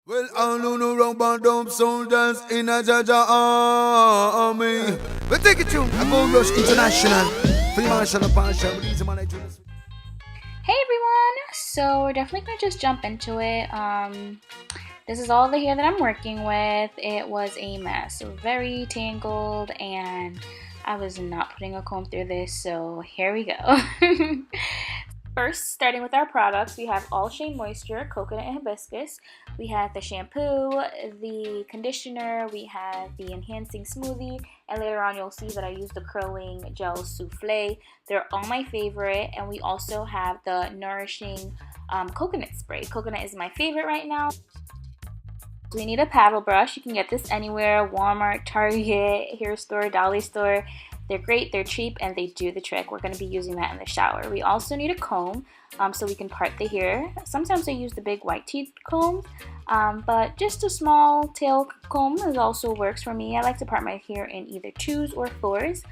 Well, I don't know rubber dump soldiers in a Jaja army. We take it to a Gold Rush International. Free Marshall of Passion. Hey everyone! So we're definitely gonna just jump into it. This is all the hair that I'm working with. It was a mess, so very tangled, and I was not putting a comb through this. So here we go. First, starting with our products, we have All Shea Moisture, Coconut and Hibiscus. We have the shampoo, the conditioner, we have the enhancing smoothie, and later on you'll see that I use the curling gel souffle. They're all my favorite, and we also have the nourishing coconut spray. Coconut is my favorite right now. We need a paddle brush. You can get this anywhere, Walmart, Target, hair store, dolly store. They're great, they're cheap, and they do the trick. We're going to be using that in the shower. We also need a comb so we can part the hair. Sometimes I use the big white teeth comb, but just a small tail comb also works for me. I like to part my hair in either 2s or 4s.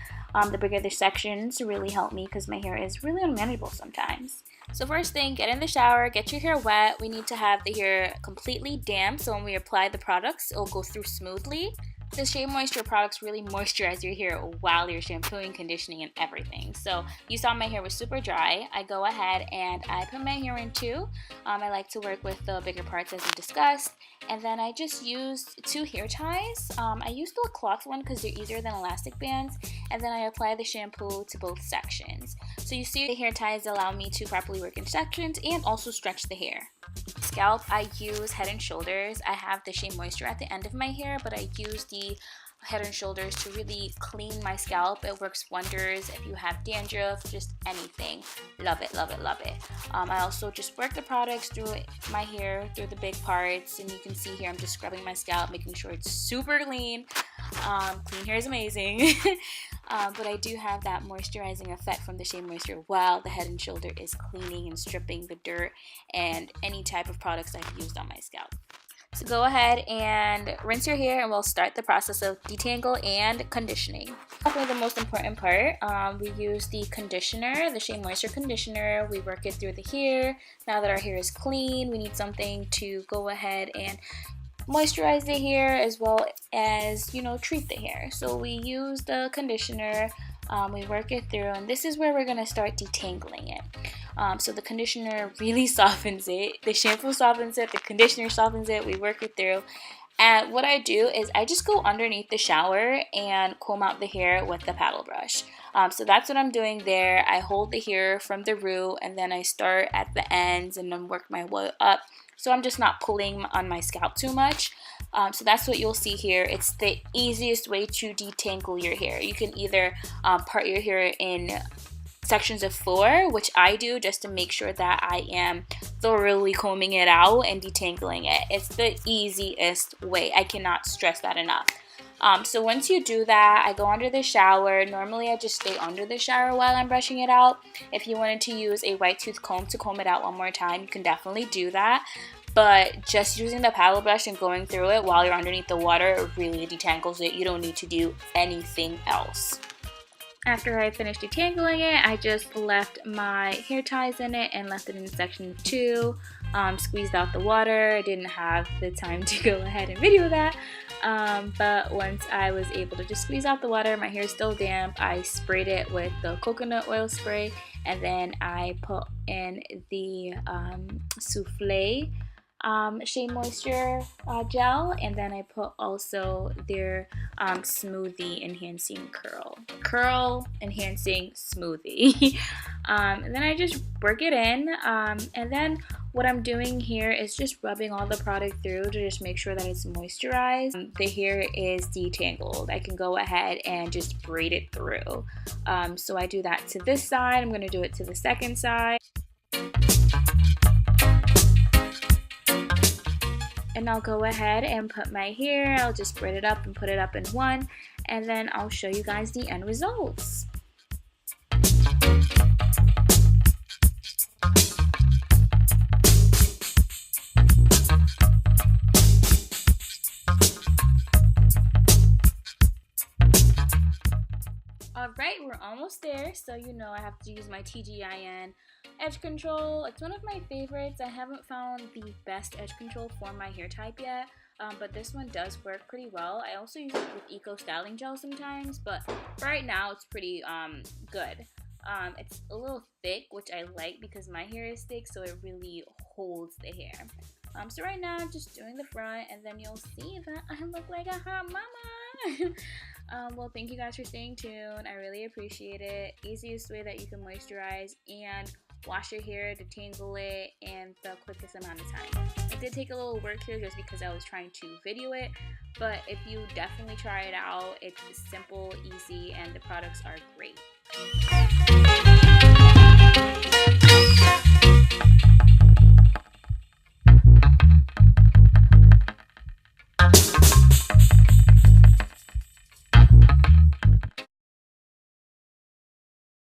The bigger the sections really help me because my hair is really unmanageable sometimes. So first thing, get in the shower, get your hair wet. We need to have the hair completely damp so when we apply the products, it'll go through smoothly. The Shea Moisture products really moisturize your hair while you're shampooing, conditioning, and everything. So you saw my hair was super dry. I go ahead and I put my hair in 2. I like to work with the bigger parts as we discussed. And then I just used 2 hair ties. I used the cloth one because they're easier than elastic bands. And then I apply the shampoo to both sections. So you see the hair ties allow me to properly work in sections and also stretch the hair. Scalp, I use Head and Shoulders. I have the Shea Moisture at the end of my hair, but I use the Head and Shoulders to really clean my scalp. It works wonders if you have dandruff, just anything. Love it, love it, love it. I also just work the products through my hair, through the big parts, and you can see here I'm just scrubbing my scalp, making sure it's super clean. Clean hair is amazing. But I do have that moisturizing effect from the Shea Moisture while the Head and Shoulder is cleaning and stripping the dirt and any type of products I've used on my scalp. So go ahead and rinse your hair and we'll start the process of detangle and conditioning. Definitely the most important part. We use the conditioner, the Shea Moisture conditioner. We work it through the hair. Now that our hair is clean, we need something to go ahead and moisturize the hair as well as, treat the hair. So we use the conditioner, we work it through, and this is where we're going to start detangling it. So the conditioner really softens it, the shampoo softens it, the conditioner softens it, we work it through. And what I do is I just go underneath the shower and comb out the hair with the paddle brush. So that's what I'm doing there. I hold the hair from the root and then I start at the ends and then work my way up. So I'm just not pulling on my scalp too much. So that's what you'll see here. It's the easiest way to detangle your hair. You can either part your hair in sections of 4, which I do just to make sure that I am thoroughly combing it out and detangling it. It's the easiest way. I cannot stress that enough. So once you do that, I go under the shower. Normally I just stay under the shower while I'm brushing it out. If you wanted to use a white tooth comb to comb it out one more time, you can definitely do that. But just using the paddle brush and going through it while you're underneath the water really detangles it. You don't need to do anything else. After I finished detangling it, I just left my hair ties in it and left it in section 2. Squeezed out the water. I didn't have the time to go ahead and video that. But once I was able to just squeeze out the water, my hair is still damp. I sprayed it with the coconut oil spray and then I put in the souffle Shea Moisture gel, and then I put also their smoothie enhancing curl enhancing smoothie. And then I just work it in, and then what I'm doing here is just rubbing all the product through to just make sure that it's moisturized. The hair is detangled. I can go ahead and just braid it through. So I do that to this side. I'm going to do it to the second side. And I'll go ahead and put my hair, I'll just braid it up and put it up in one, and then I'll show you guys the end results. Alright, Alright, we're almost there, so you know I have to use my TGIN edge control. It's one of my favorites. I haven't found the best edge control for my hair type yet, but this one does work pretty well. I also use it with Eco Styling Gel sometimes, but for right now it's pretty good. It's a little thick, which I like because my hair is thick, so it really holds the hair. So right now I'm just doing the front, and then you'll see that I look like a hot mama. Well, thank you guys for staying tuned. I really appreciate it. Easiest way that you can moisturize and wash your hair, detangle it in the quickest amount of time. It did take a little work here just because I was trying to video it, but if you definitely try it out, it's simple, easy, and the products are great.